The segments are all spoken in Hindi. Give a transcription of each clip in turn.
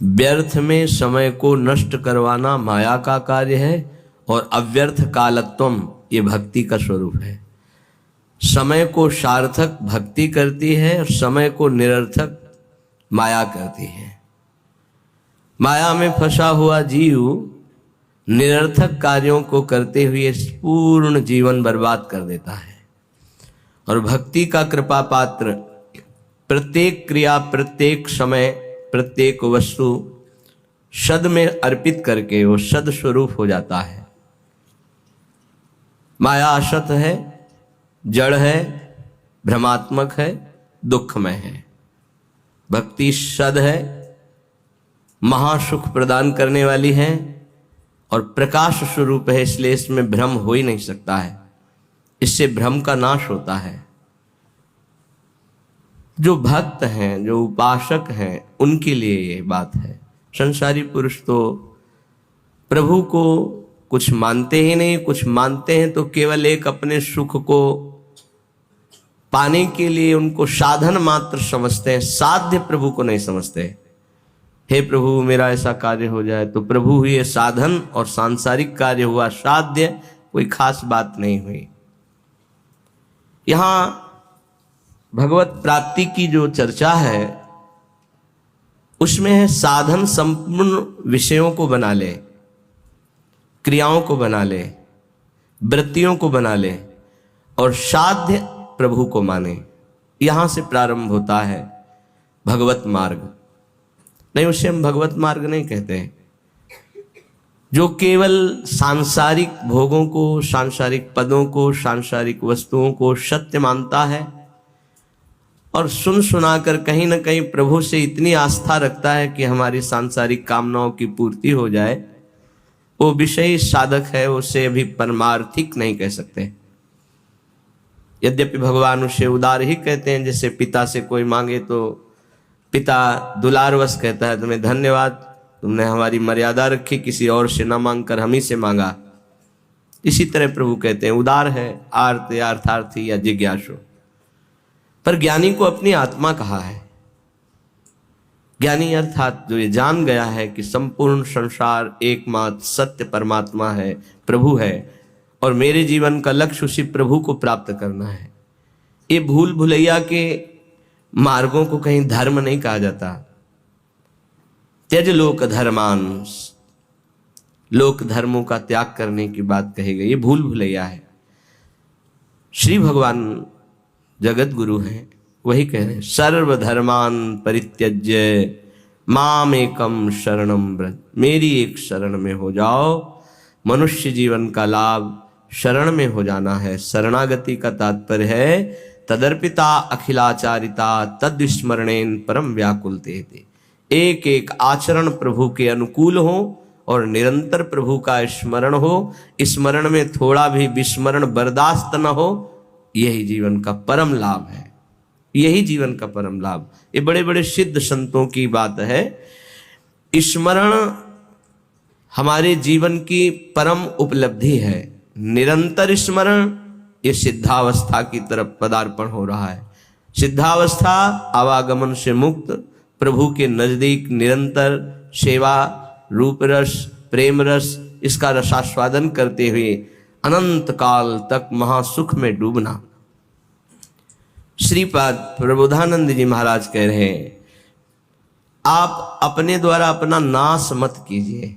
व्यर्थ में समय को नष्ट करवाना माया का कार्य है और अव्यर्थ कालत्वम ये भक्ति का स्वरूप है। समय को सार्थक भक्ति करती है और समय को निरर्थक माया करती है। माया में फंसा हुआ जीव निरर्थक कार्यों को करते हुए पूर्ण जीवन बर्बाद कर देता है और भक्ति का कृपा पात्र प्रत्येक क्रिया, प्रत्येक समय, प्रत्येक वस्तु सद में अर्पित करके वो सद स्वरूप हो जाता है। माया असत है, जड़ है, भ्रमात्मक है, दुखमय है। भक्ति सद है, महासुख प्रदान करने वाली है और प्रकाश स्वरूप है, इसलिए इसमें भ्रम हो ही नहीं सकता है। इससे भ्रम का नाश होता है। जो भक्त हैं, जो उपासक हैं, उनके लिए ये बात है। संसारी पुरुष तो प्रभु को कुछ मानते ही नहीं, कुछ मानते हैं तो केवल एक अपने सुख को पाने के लिए उनको साधन मात्र समझते हैं, साध्य प्रभु को नहीं समझते। हे प्रभु मेरा ऐसा कार्य हो जाए, तो प्रभु हुए साधन और सांसारिक कार्य हुआ साध्य, कोई खास बात नहीं हुई। यहां भगवत प्राप्ति की जो चर्चा है उसमें है साधन संपूर्ण विषयों को बना ले, क्रियाओं को बना ले, वृत्तियों को बना ले और साध्य प्रभु को माने। यहां से प्रारंभ होता है भगवत मार्ग। नहीं, उसे हम भगवत मार्ग नहीं कहते। जो केवल सांसारिक भोगों को, सांसारिक पदों को, सांसारिक वस्तुओं को सत्य मानता है और सुन सुनाकर कहीं ना कहीं प्रभु से इतनी आस्था रखता है कि हमारी सांसारिक कामनाओं की पूर्ति हो जाए, वो विषयी साधक है, उसे अभी परमार्थिक नहीं कह सकते। यद्यपि भगवान उसे उदार ही कहते हैं। जैसे पिता से कोई मांगे तो पिता दुलारवश कहता है, तुम्हें धन्यवाद, तुमने हमारी मर्यादा रखी, किसी और से ना मांगकर हम ही से मांगा। इसी तरह प्रभु कहते हैं उदार है, आर्त या अर्थार्थी या जिज्ञासु। पर ज्ञानी को अपनी आत्मा कहा है। ज्ञानी अर्थात जो ये जान गया है कि संपूर्ण संसार एकमात्र सत्य परमात्मा है, प्रभु है और मेरे जीवन का लक्ष्य उसी प्रभु को प्राप्त करना है। ये भूल भुलैया के मार्गों को कहीं धर्म नहीं कहा जाता। त्यज लोक धर्मान, लोक धर्मों का त्याग करने की बात कही गई, ये भूल भुलैया है। श्री भगवान जगत गुरु हैं, वही कह रहे हैं सर्वधर्मान परित्यज्य माम एकम शरणम व्रज, मेरी एक शरण में हो जाओ। मनुष्य जीवन का लाभ शरण में हो जाना है। शरणागति का तात्पर्य है तदर्पिता अखिलाचारिता तद्विस्मरणेन परम व्याकुलते। एक एक आचरण प्रभु के अनुकूल हो और निरंतर प्रभु का स्मरण हो, स्मरण में थोड़ा भी विस्मरण बर्दाश्त न हो, यही जीवन का परम लाभ है। यही जीवन का परम लाभ। ये बड़े बड़े सिद्ध संतों की बात है। स्मरण हमारे जीवन की परम उपलब्धि है। निरंतर स्मरण ये सिद्धावस्था की तरफ पदार्पण हो रहा है। सिद्धावस्था आवागमन से मुक्त, प्रभु के नजदीक निरंतर सेवा, रूप रस, प्रेम रस, इसका रसास्वादन करते हुए अनंत काल तक महासुख में डूबना। श्रीपाद प्रबोधानंद जी महाराज कह रहे हैं आप अपने द्वारा अपना नाश मत कीजिए।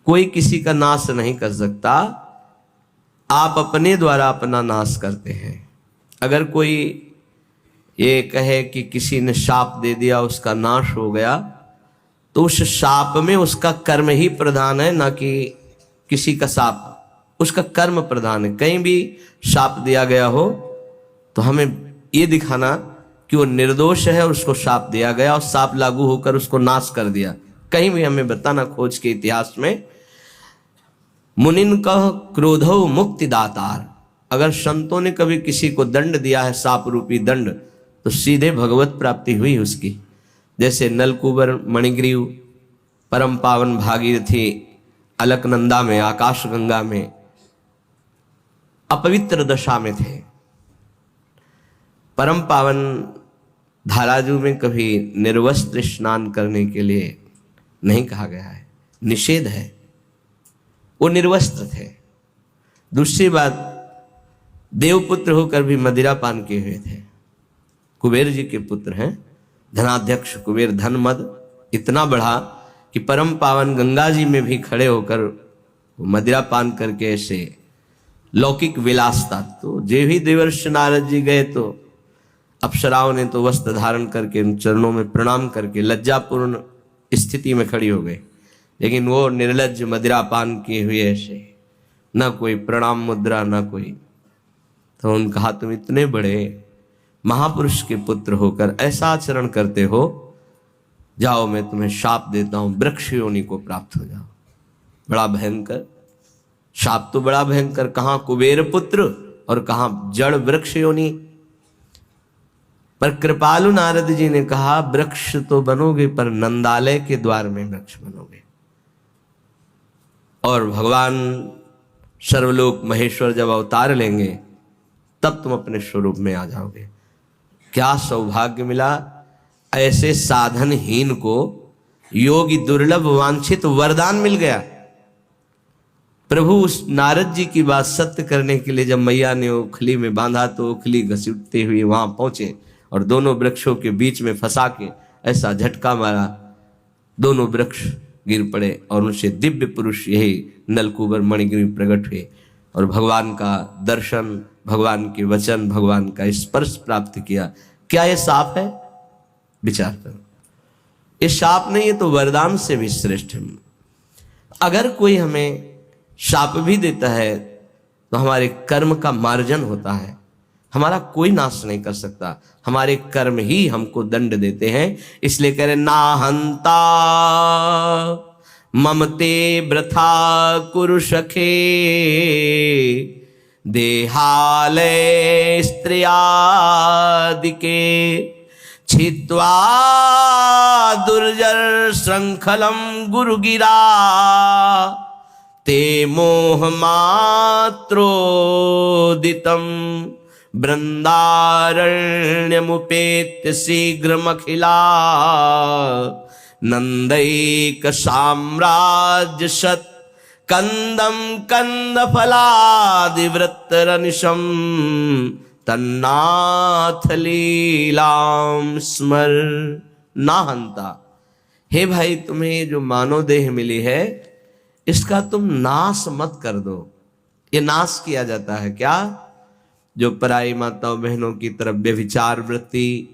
कोई किसी का नाश नहीं कर सकता, आप अपने द्वारा अपना नाश करते हैं। अगर कोई ये कहे कि किसी ने शाप दे दिया उसका नाश हो गया, तो उस शाप में उसका कर्म ही प्रधान है, ना कि किसी का शाप। उसका कर्म प्रधान है। कहीं भी शाप दिया गया हो तो हमें ये दिखाना कि वो निर्दोष है और उसको शाप दिया गया और शाप लागू होकर उसको नाश कर दिया। कहीं भी हमें बताना खोज के इतिहास में। मुनिन कह क्रोधो मुक्ति दातार, अगर संतों ने कभी किसी को दंड दिया है, शाप रूपी दंड, तो सीधे भगवत प्राप्ति हुई उसकी। जैसे नलकुबर मणिग्रीव परम पावन भागीरथी अलकनंदा में, आकाशगंगा में अपवित्र दशा में थे। परम पावन धाराजू में कभी निर्वस्त्र स्नान करने के लिए नहीं कहा गया है, निषेध है। वो निर्वस्त्र थे। दूसरी बात, देवपुत्र होकर भी मदिरा पान किए हुए थे। कुबेर जी के पुत्र हैं, धनाध्यक्ष कुबेर। धन मद इतना बढ़ा कि परम पावन गंगा जी में भी खड़े होकर मदिरा पान करके ऐसे लौकिक विलासता। तो जे भी देवर्षि नारद जी गए तो अप्सराओं ने तो वस्त्र धारण करके उन चरणों में प्रणाम करके लज्जापूर्ण स्थिति में खड़ी हो गई, लेकिन वो निर्लज्ज मदिरा पान किए हुए ऐसे, ना कोई प्रणाम मुद्रा ना कोई। तो उन्होंने कहा, तुम इतने बड़े महापुरुष के पुत्र होकर ऐसा आचरण करते हो, जाओ मैं तुम्हें शाप देता हूं, वृक्ष योनि को प्राप्त हो जाओ। बड़ा भयंकर शाप, तो बड़ा भयंकर। कहां कुबेर पुत्र और कहां जड़ वृक्ष योनि। पर कृपालु नारद जी ने कहा, वृक्ष तो बनोगे पर नंदालय के द्वार में वृक्ष बनोगे, और भगवान सर्वलोक महेश्वर जब अवतार लेंगे तब तुम अपने स्वरूप में आ जाओगे। क्या सौभाग्य मिला! ऐसे साधनहीन को योगी दुर्लभ वांछित वरदान मिल गया। प्रभु उस नारद जी की बात सत्य करने के लिए जब मैया ने ओखली में बांधा तो ओखली घसीटते हुए वहां पहुंचे और दोनों वृक्षों के बीच में फंसा के ऐसा झटका मारा, दोनों वृक्ष गिर पड़े और उनसे दिव्य पुरुष यही नलकुबर मणिगिरी प्रकट हुए और भगवान का दर्शन, भगवान के वचन, भगवान का स्पर्श प्राप्त किया। क्या ये शाप है? विचार करो। ये शाप नहीं, ये तो वरदान से भी श्रेष्ठ है। अगर कोई हमें शाप भी देता है तो हमारे कर्म का मार्जन होता है, हमारा कोई नाश नहीं कर सकता, हमारे कर्म ही हमको दंड देते हैं। इसलिए कह रहे, ना हंता ममते वृथा कुरु सखे, देहालय स्त्रियादिके, छित्वा दुर्जर श्रृंखलम गुरुगिरा, ते मोह मात्रोदितम वृंदारण्यमुपेत्य शीघ्रमखिला, नंदैक साम्राज्य सत कंदम कंद फलादिवृत्तरनिशम, तन्नाथ लीलाम स्मर। ना हंता, हे भाई तुम्हें जो मानव देह मिली है इसका तुम नाश मत कर दो। ये नाश किया जाता है क्या? जो पराई माताओं बहनों की तरफ व्यभिचार वृत्ति,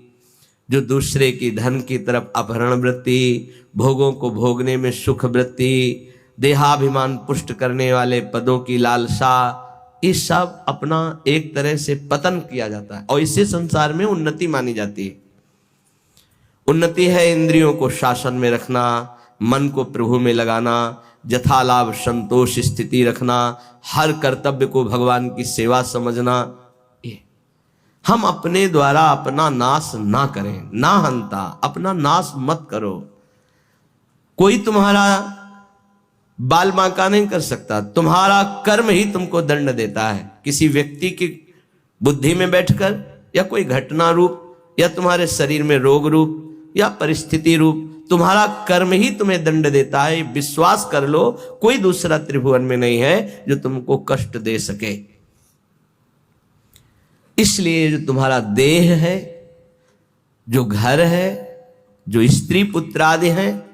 जो दूसरे की धन की तरफ अपहरण वृत्ति, भोगों को भोगने में सुख वृत्ति, देहाभिमान पुष्ट करने वाले पदों की लालसा, ये सब अपना एक तरह से पतन किया जाता है और इसे संसार में उन्नति मानी जाती है। उन्नति है इंद्रियों को शासन में रखना, मन को प्रभु में लगाना, यथालाभ संतोष स्थिति रखना, हर कर्तव्य को भगवान की सेवा समझना। ये हम अपने द्वारा अपना नाश ना करें। ना हंता, अपना नाश मत करो। कोई तुम्हारा बाल बांका नहीं कर सकता, तुम्हारा कर्म ही तुमको दंड देता है। किसी व्यक्ति की बुद्धि में बैठकर या कोई घटना रूप या तुम्हारे शरीर में रोग रूप या परिस्थिति रूप तुम्हारा कर्म ही तुम्हें दंड देता है। विश्वास कर लो, कोई दूसरा त्रिभुवन में नहीं है जो तुमको कष्ट दे सके। इसलिए जो तुम्हारा देह है, जो घर है, जो स्त्री पुत्र आदि हैं,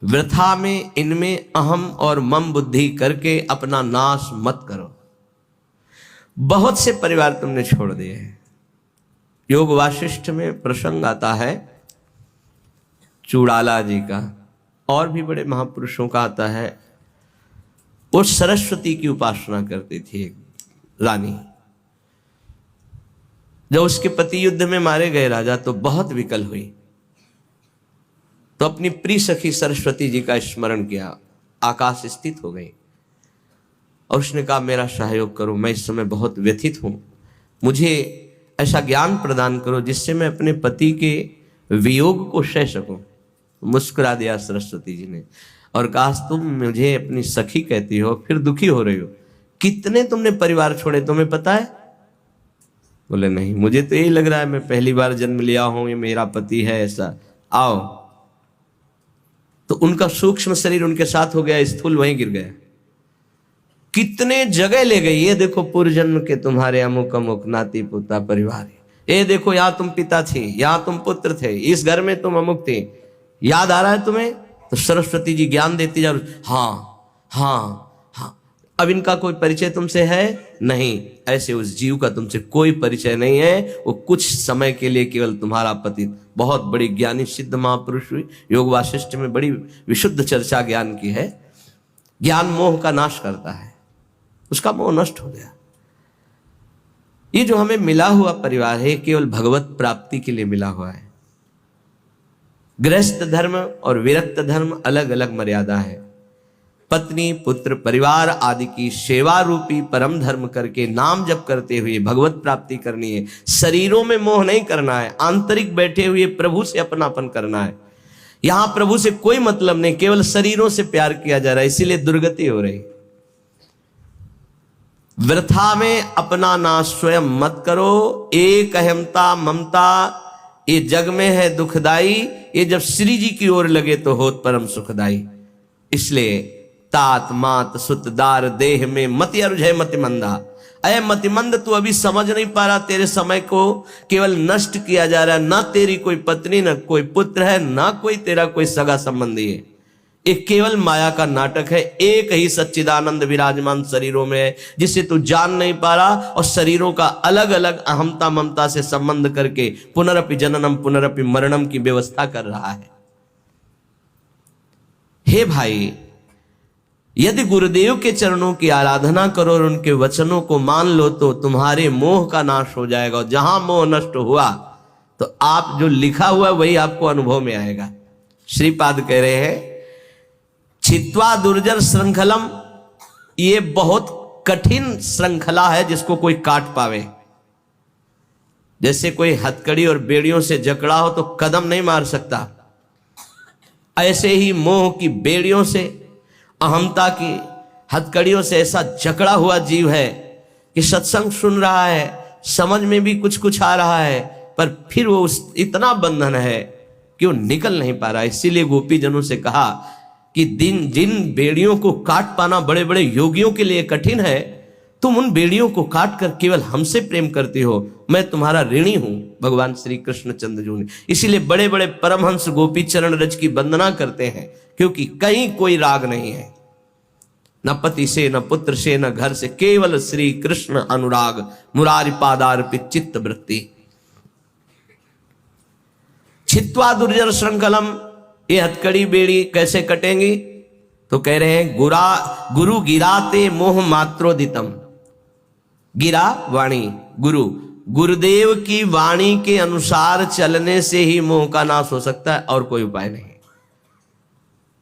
वृथा में इनमें अहम और मम बुद्धि करके अपना नाश मत करो। बहुत से परिवार तुमने छोड़ दिए हैं। योग वाशिष्ठ में प्रसंग आता है चूड़ाला जी का, और भी बड़े महापुरुषों का आता है। वो सरस्वती की उपासना करती थी एक रानी। जब उसके पति युद्ध में मारे गए राजा तो बहुत विकल हुई, तो अपनी प्रिय सखी सरस्वती जी का स्मरण किया, आकाश स्थित हो गई और उसने कहा, मेरा सहयोग करो, मैं इस समय बहुत व्यथित हूं, मुझे ऐसा ज्ञान प्रदान करो जिससे मैं अपने पति के वियोग को सह सकूं। मुस्कुरा दिया सरस्वती जी ने और कहा, तुम मुझे अपनी सखी कहती हो, फिर दुखी हो रही हो। कितने तुमने परिवार छोड़े तुम्हें पता है? बोले नहीं, मुझे तो यही लग रहा है, मैं पहली बार जन्म लिया हूं, ये मेरा पति है, ऐसा। आओ। तो उनका सूक्ष्म शरीर उनके साथ हो गया, स्थूल वहीं गिर गया। कितने जगह ले गई, ये देखो पूर्व जन्म के तुम्हारे अमुक अमुक नाती पोता परिवार, ये देखो यहाँ तुम पिता थे, यहाँ तुम पुत्र थे, इस घर में तुम अमुक थे, याद आ रहा है तुम्हें? तो सरस्वती जी ज्ञान देती जा, हाँ हाँ हाँ। अब इनका कोई परिचय तुमसे है नहीं, ऐसे उस जीव का तुमसे कोई परिचय नहीं है, वो कुछ समय के लिए केवल तुम्हारा पति। बहुत बड़ी ज्ञानी सिद्ध महापुरुष हुई, योग वासिष्ठ में बड़ी विशुद्ध चर्चा ज्ञान की है। ज्ञान मोह का नाश करता है, उसका मोह नष्ट हो गया। ये जो हमें मिला हुआ परिवार है केवल भगवत प्राप्ति के लिए मिला हुआ है। गृहस्थ धर्म और विरक्त धर्म अलग अलग मर्यादा है। पत्नी पुत्र परिवार आदि की सेवा रूपी परम धर्म करके नाम जप करते हुए भगवत प्राप्ति करनी है। शरीरों में मोह नहीं करना है, आंतरिक बैठे हुए प्रभु से अपनापन करना है। यहां प्रभु से कोई मतलब नहीं, केवल शरीरों से प्यार किया जा रहा है, इसीलिए दुर्गति हो रही। वृथा में अपना नाश स्वयं मत करो। एक अहमता ममता ये जग में है दुखदाई, ये जब श्री जी की ओर लगे तो होत परम सुखदाई। इसलिए तात मात सुतदार देह में मति अरुझे मति मंदा। अय मतिमंद, तू अभी समझ नहीं पा रहा, तेरे समय को केवल नष्ट किया जा रहा है। ना तेरी कोई पत्नी, ना कोई पुत्र है, ना कोई तेरा कोई सगा संबंधी है। एक केवल माया का नाटक है। एक ही सच्चिदानंद विराजमान शरीरों में है, जिसे तू जान नहीं पा रहा, और शरीरों का अलग अलग अहमता ममता से संबंध करके पुनरपि जननम पुनरपि मरणम की व्यवस्था कर रहा है। हे भाई, यदि गुरुदेव के चरणों की आराधना करो और उनके वचनों को मान लो तो तुम्हारे मोह का नाश हो जाएगा। और जहां मोह नष्ट हुआ तो आप जो लिखा हुआ वही आपको अनुभव में आएगा। श्रीपाद कह रहे हैं, छित्वा दुर्जर श्रृंखलम, ये बहुत कठिन श्रृंखला है जिसको कोई काट पावे। जैसे कोई हथकड़ी और बेड़ियों से जकड़ा हो तो कदम नहीं मार सकता, ऐसे ही मोह की बेड़ियों से, अहमता की हथकड़ियों से ऐसा जकड़ा हुआ जीव है कि सत्संग सुन रहा है, समझ में भी कुछ कुछ आ रहा है, पर फिर वो इतना बंधन है कि वो निकल नहीं पा रहा। इसीलिए गोपी जनों से कहा कि जिन बेड़ियों को काट पाना बड़े बड़े योगियों के लिए कठिन है, तुम उन बेड़ियों को काट कर केवल हमसे प्रेम करते हो, मैं तुम्हारा ऋणी हूं। भगवान श्री कृष्ण चंद्र ने इसीलिए बड़े बड़े परमहंस गोपी चरण रज की वंदना करते हैं, क्योंकि कहीं कोई राग नहीं है, न पति से, न पुत्र से, न घर से, केवल श्री कृष्ण अनुराग, मुरारी पादार्पित चित्त वृत्ति। छित्वा दुर्जर श्रृंखलम, ये हथकड़ी बेड़ी कैसे कटेंगी? तो कह रहे हैं, गुरु गिराते मोह मात्रोदितम। गिरा वाणी, गुरुदेव की वाणी के अनुसार चलने से ही मोह का नाश हो सकता है, और कोई उपाय नहीं।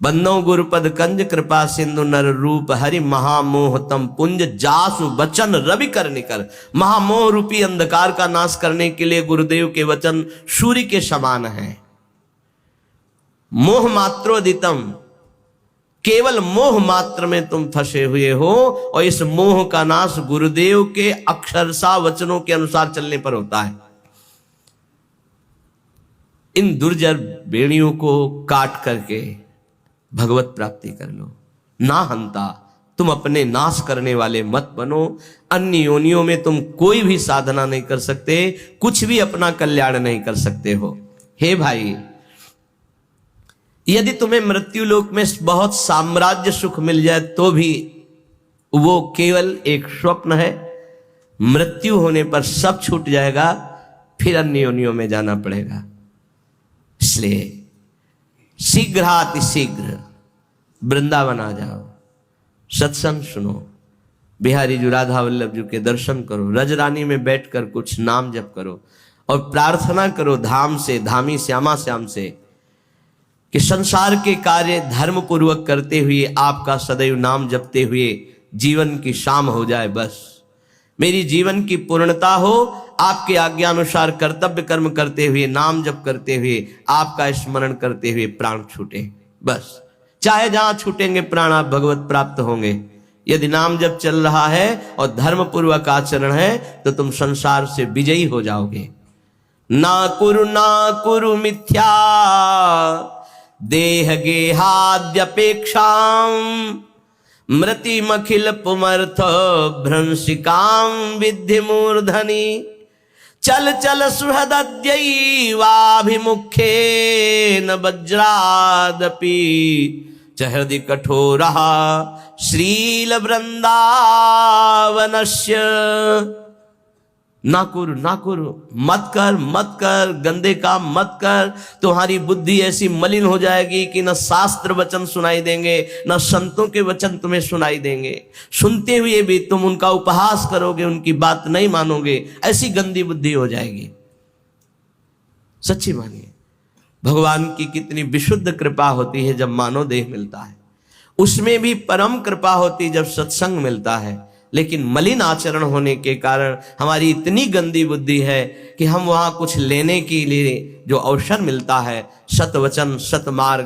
बंदो गुरुपद कंज कृपा सिंधु नर रूप हरि महामोहतम पुंज जासु वचन रवि कर निकर। महामोह रूपी अंधकार का नाश करने के लिए गुरुदेव के वचन सूर्य के समान हैं। मोह मात्रोदितम, केवल मोह मात्र में तुम फंसे हुए हो, और इस मोह का नाश गुरुदेव के अक्षरशः वचनों के अनुसार चलने पर होता है। इन दुर्जर बेड़ियों को काट करके भगवत प्राप्ति कर लो। ना हंता, तुम अपने नाश करने वाले मत बनो। अन्य योनियों में तुम कोई भी साधना नहीं कर सकते, कुछ भी अपना कल्याण नहीं कर सकते हो। हे भाई, यदि तुम्हें मृत्यु लोक में बहुत साम्राज्य सुख मिल जाए तो भी वो केवल एक स्वप्न है। मृत्यु होने पर सब छूट जाएगा, फिर अन्य योनियों में जाना पड़ेगा। इसलिए शीघ्राति शीघ्र वृंदावन आ जाओ, सत्संग सुनो, बिहारी जी राधा वल्लभ जी के दर्शन करो, रजरानी में बैठकर कुछ नाम जप करो, और प्रार्थना करो धाम से, धामी श्यामा श्याम से, कि संसार के कार्य धर्म पूर्वक करते हुए आपका सदैव नाम जपते हुए जीवन की शाम हो जाए। बस मेरी जीवन की पूर्णता हो, आपके आज्ञानुसार कर्तव्य कर्म करते हुए, नाम जप करते हुए, आपका स्मरण करते हुए प्राण छूटे। बस चाहे जहां छूटेंगे प्राण, आप भगवत प्राप्त होंगे, यदि नाम जब चल रहा है और धर्म पूर्वक आचरण है तो तुम संसार से विजयी हो जाओगे। ना कुरु मिथ्या देह गेहाद्यपेक्षाम मृतिमखिल पुमर्थ भ्रंशिकाम विद्धि मूर्धनि चल चल सुहृदद्यैवाभिमुख्येन वज्रादपि च हृदि कठोरः श्रील वृंदावनस्य। ना कुरु मत कर, गंदे काम मत कर। तुम्हारी बुद्धि ऐसी मलिन हो जाएगी कि न शास्त्र वचन सुनाई देंगे, न संतों के वचन तुम्हें सुनाई देंगे। सुनते हुए भी तुम उनका उपहास करोगे, उनकी बात नहीं मानोगे, ऐसी गंदी बुद्धि हो जाएगी। सच्ची मानिए, भगवान की कितनी विशुद्ध कृपा होती है जब मानव देह मिलता है। उसमें भी परम कृपा होती जब सत्संग मिलता है। लेकिन मलिन आचरण होने के कारण हमारी इतनी गंदी बुद्धि है कि हम वहां कुछ लेने के लिए जो अवसर मिलता है, सत वचन, सत मार्ग,